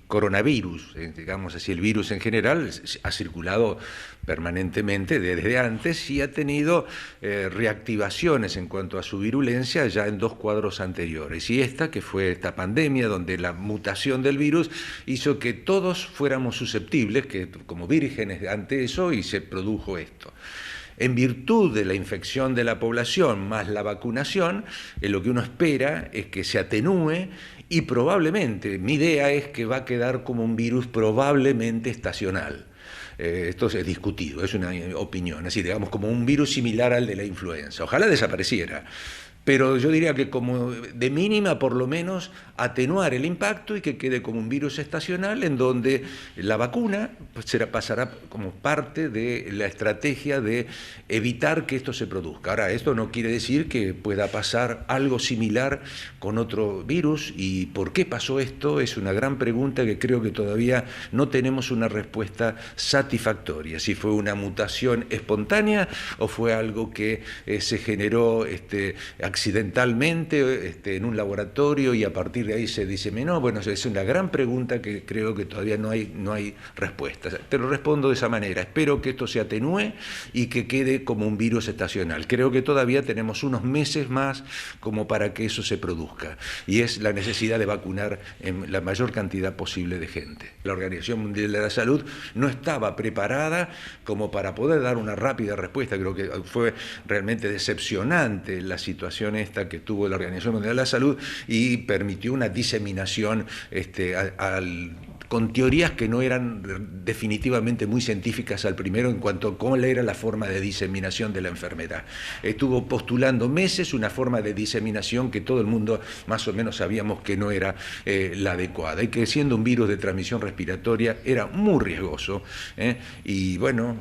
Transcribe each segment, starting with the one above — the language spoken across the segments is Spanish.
coronavirus, digamos así, el virus en general, ha circulado permanentemente desde antes y ha tenido reactivaciones en cuanto a su virulencia ya en 2 cuadros anteriores. Y esta, que fue esta pandemia, donde la mutación del virus hizo que todos fuéramos susceptibles, que como vírgenes ante eso, y se produjo esto. En virtud de la infección de la población más la vacunación, lo que uno espera es que se atenúe y probablemente, mi idea es que va a quedar como un virus probablemente estacional. Esto es discutido, es una opinión, así digamos como un virus similar al de la influenza. Ojalá desapareciera. Pero yo diría que como de mínima, por lo menos, atenuar el impacto y que quede como un virus estacional en donde la vacuna pasará como parte de la estrategia de evitar que esto se produzca. Ahora, esto no quiere decir que pueda pasar algo similar con otro virus, y ¿por qué pasó esto? Es una gran pregunta que creo que todavía no tenemos una respuesta satisfactoria. Si fue una mutación espontánea o fue algo que se generó accidentalmente en un laboratorio y a partir de ahí se diseminó. Bueno, es una gran pregunta que creo que todavía no hay respuesta. Te lo respondo de esa manera. Espero que esto se atenúe y que quede como un virus estacional. Creo que todavía tenemos unos meses más como para que eso se produzca, y es la necesidad de vacunar en la mayor cantidad posible de gente. La Organización Mundial de la Salud no estaba preparada como para poder dar una rápida respuesta. Creo que fue realmente decepcionante la situación esta que tuvo la Organización Mundial de la Salud, y permitió una diseminación con teorías que no eran definitivamente muy científicas al primero en cuanto a cómo era la forma de diseminación de la enfermedad. Estuvo postulando meses una forma de diseminación que todo el mundo más o menos sabíamos que no era la adecuada, y que siendo un virus de transmisión respiratoria era muy riesgoso, y bueno,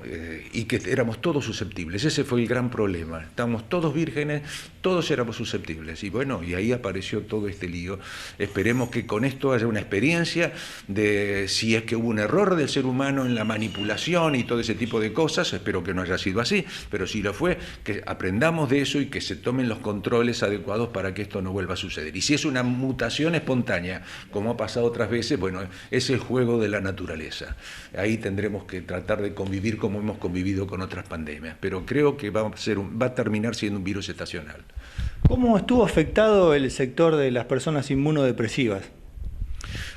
y que éramos todos susceptibles. Ese fue el gran problema. Estábamos todos vírgenes, todos éramos susceptibles, y bueno, y ahí apareció todo este lío. Esperemos que con esto haya una experiencia de si es que hubo un error del ser humano en la manipulación y todo ese tipo de cosas. Espero que no haya sido así, pero si lo fue, que aprendamos de eso y que se tomen los controles adecuados para que esto no vuelva a suceder. Y si es una mutación espontánea, como ha pasado otras veces, bueno, es el juego de la naturaleza. Ahí tendremos que tratar de convivir como hemos convivido con otras pandemias, pero creo que va a terminar siendo un virus estacional. ¿Cómo estuvo afectado el sector de las personas inmunodepresivas?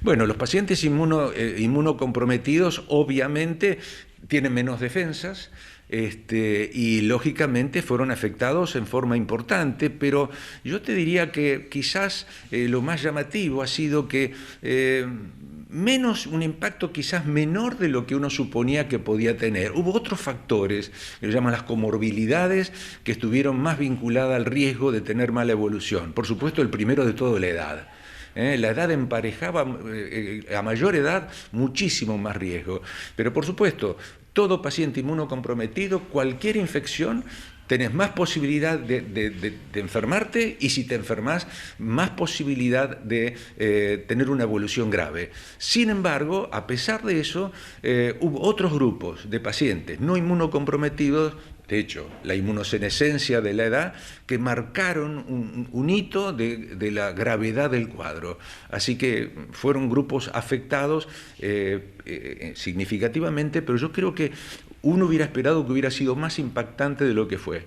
Bueno, los pacientes inmunocomprometidos obviamente tienen menos defensas, y lógicamente fueron afectados en forma importante, pero yo te diría que quizás lo más llamativo ha sido que un impacto quizás menor de lo que uno suponía que podía tener. Hubo otros factores, que se llaman las comorbilidades, que estuvieron más vinculadas al riesgo de tener mala evolución. Por supuesto, el primero de todo, la edad. La edad emparejaba, a mayor edad, muchísimo más riesgo. Pero por supuesto, todo paciente inmunocomprometido, cualquier infección, tenés más posibilidad de enfermarte, y si te enfermas, más posibilidad de tener una evolución grave. Sin embargo, a pesar de eso, hubo otros grupos de pacientes no inmunocomprometidos, de hecho, la inmunosenescencia de la edad, que marcaron un hito de la gravedad del cuadro. Así que fueron grupos afectados significativamente, pero yo creo que uno hubiera esperado que hubiera sido más impactante de lo que fue.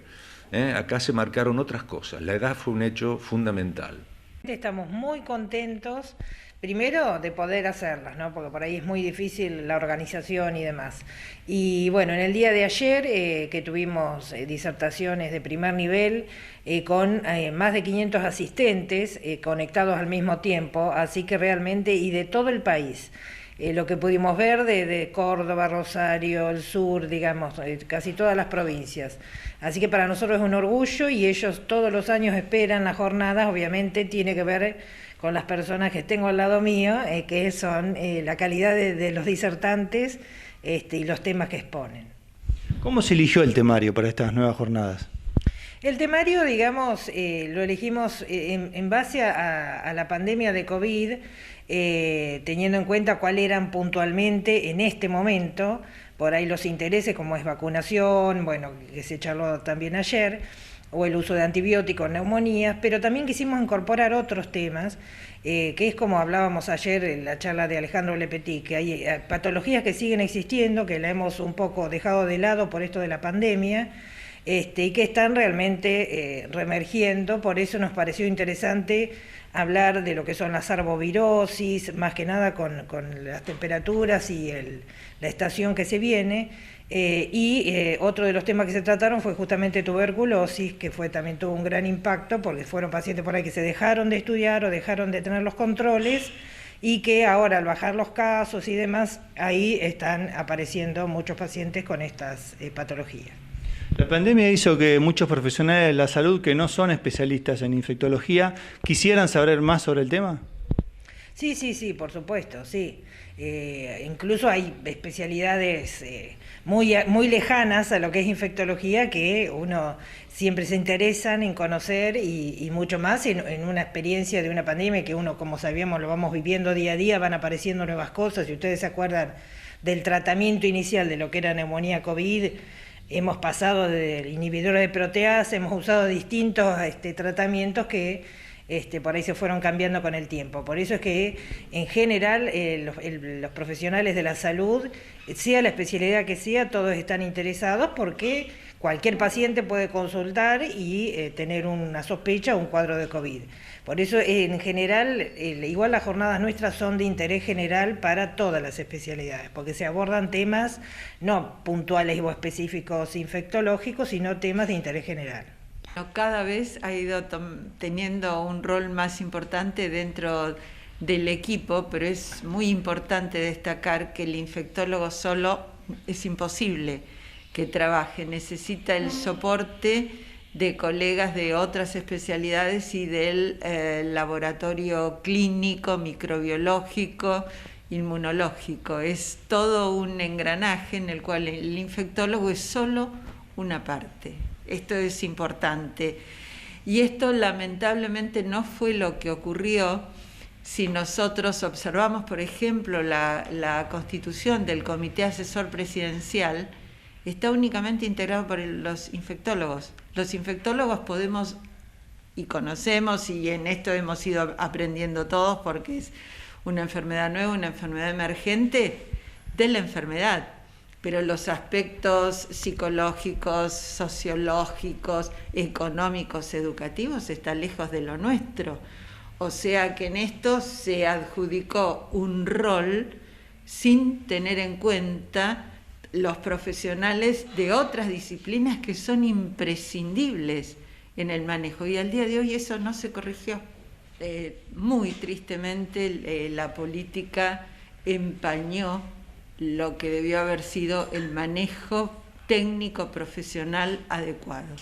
Acá se marcaron otras cosas. La edad fue un hecho fundamental. Estamos muy contentos, primero de poder hacerlas, ¿no? Porque por ahí es muy difícil la organización y demás. Y bueno, en el día de ayer que tuvimos disertaciones de primer nivel con más de 500 asistentes conectados al mismo tiempo, así que realmente, y de todo el país. Lo que pudimos ver de Córdoba, Rosario, el sur, digamos, casi todas las provincias. Así que para nosotros es un orgullo, y ellos todos los años esperan las jornadas. Obviamente tiene que ver con las personas que tengo al lado mío, que son la calidad de los disertantes y los temas que exponen. ¿Cómo se eligió el temario para estas nuevas jornadas? El temario, digamos, lo elegimos en base a la pandemia de COVID, teniendo en cuenta cuáles eran puntualmente en este momento, por ahí los intereses, como es vacunación, bueno, que se charló también ayer, o el uso de antibióticos en neumonías, pero también quisimos incorporar otros temas, que es como hablábamos ayer en la charla de Alejandro Lepetit, que hay patologías que siguen existiendo, que la hemos un poco dejado de lado por esto de la pandemia, y que están realmente reemergiendo. Por eso nos pareció interesante hablar de lo que son las arbovirosis, más que nada con las temperaturas y la estación que se viene. Otro de los temas que se trataron fue justamente tuberculosis, que también tuvo un gran impacto, porque fueron pacientes por ahí que se dejaron de estudiar o dejaron de tener los controles, y que ahora al bajar los casos y demás, ahí están apareciendo muchos pacientes con estas patologías. La pandemia hizo que muchos profesionales de la salud que no son especialistas en infectología quisieran saber más sobre el tema. Sí, por supuesto, sí. Incluso hay especialidades muy lejanas a lo que es infectología que uno siempre se interesan en conocer y mucho más en una experiencia de una pandemia que uno, como sabíamos, lo vamos viviendo día a día, van apareciendo nuevas cosas. Si ustedes se acuerdan del tratamiento inicial de lo que era neumonía COVID, hemos pasado del inhibidor de proteasa, hemos usado distintos tratamientos que por ahí se fueron cambiando con el tiempo. Por eso es que en general los profesionales de la salud, sea la especialidad que sea, todos están interesados porque cualquier paciente puede consultar y tener una sospecha o un cuadro de COVID. Por eso en general, igual las jornadas nuestras son de interés general para todas las especialidades, porque se abordan temas no puntuales o específicos infectológicos, sino temas de interés general. Cada vez ha ido teniendo un rol más importante dentro del equipo, pero es muy importante destacar que el infectólogo solo es imposible que trabaje, necesita el soporte de colegas de otras especialidades y del laboratorio clínico, microbiológico, inmunológico. Es todo un engranaje en el cual el infectólogo es solo una parte. Esto es importante. Y esto lamentablemente no fue lo que ocurrió si nosotros observamos, por ejemplo, la constitución del Comité Asesor Presidencial. Está únicamente integrado por los infectólogos. Los infectólogos podemos y conocemos, y en esto hemos ido aprendiendo todos porque es una enfermedad nueva, una enfermedad emergente de la enfermedad. Pero los aspectos psicológicos, sociológicos, económicos, educativos están lejos de lo nuestro. O sea que en esto se adjudicó un rol sin tener en cuenta los profesionales de otras disciplinas que son imprescindibles en el manejo. Y al día de hoy eso no se corrigió. Muy tristemente la política empañó lo que debió haber sido el manejo técnico profesional adecuado.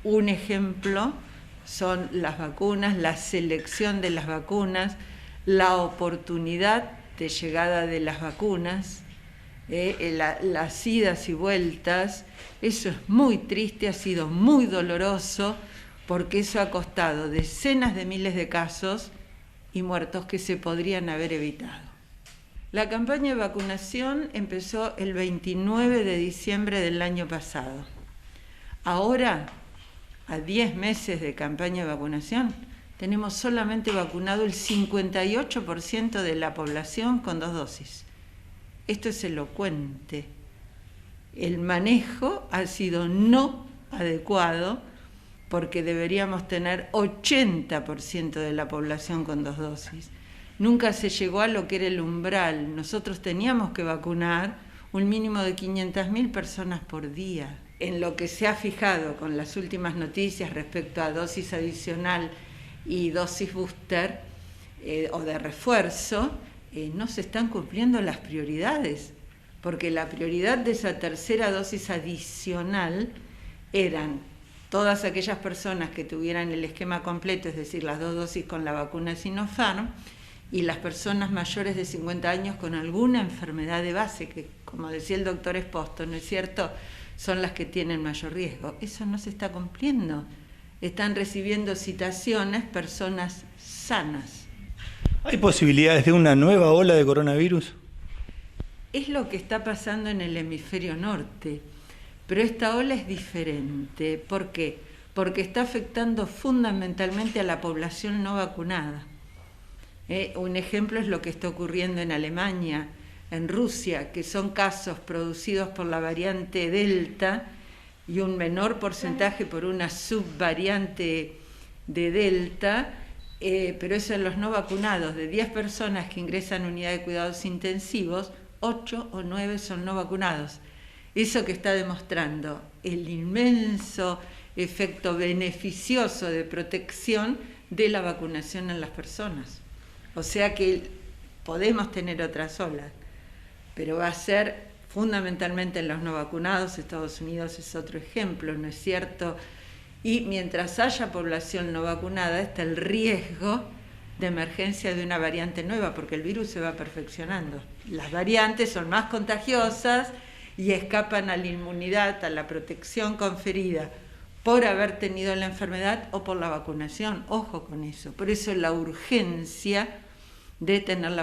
Un ejemplo son las vacunas, la selección de las vacunas, la oportunidad de llegada de las vacunas, las idas y vueltas. Eso es muy triste, ha sido muy doloroso, porque eso ha costado decenas de miles de casos y muertos que se podrían haber evitado. La campaña de vacunación empezó el 29 de diciembre del año pasado. Ahora, a 10 meses de campaña de vacunación, tenemos solamente vacunado el 58% de la población con 2 dosis. Esto es elocuente. El manejo ha sido no adecuado porque deberíamos tener 80% de la población con 2 dosis. Nunca se llegó a lo que era el umbral. Nosotros teníamos que vacunar un mínimo de 500.000 personas por día. En lo que se ha fijado con las últimas noticias respecto a dosis adicional y dosis booster o de refuerzo, no se están cumpliendo las prioridades, porque la prioridad de esa tercera dosis adicional eran todas aquellas personas que tuvieran el esquema completo, es decir, las 2 dosis con la vacuna Sinopharm, y las personas mayores de 50 años con alguna enfermedad de base, que como decía el doctor Esposto, ¿no es cierto?, son las que tienen mayor riesgo. Eso no se está cumpliendo. Están recibiendo citaciones personas sanas. ¿Hay posibilidades de una nueva ola de coronavirus? Es lo que está pasando en el hemisferio norte, pero esta ola es diferente. ¿Por qué? porque está afectando fundamentalmente a la población no vacunada. Un ejemplo es lo que está ocurriendo en Alemania, en Rusia, que son casos producidos por la variante Delta y un menor porcentaje por una subvariante de Delta, pero eso en los no vacunados. De 10 personas que ingresan a unidad de cuidados intensivos, 8 o 9 son no vacunados. Eso que está demostrando el inmenso efecto beneficioso de protección de la vacunación en las personas. O sea que podemos tener otras olas, pero va a ser fundamentalmente en los no vacunados. Estados Unidos es otro ejemplo, ¿no es cierto? Y mientras haya población no vacunada, está el riesgo de emergencia de una variante nueva, porque el virus se va perfeccionando. Las variantes son más contagiosas y escapan a la inmunidad, a la protección conferida por haber tenido la enfermedad o por la vacunación. Ojo con eso. Por eso la urgencia de tener la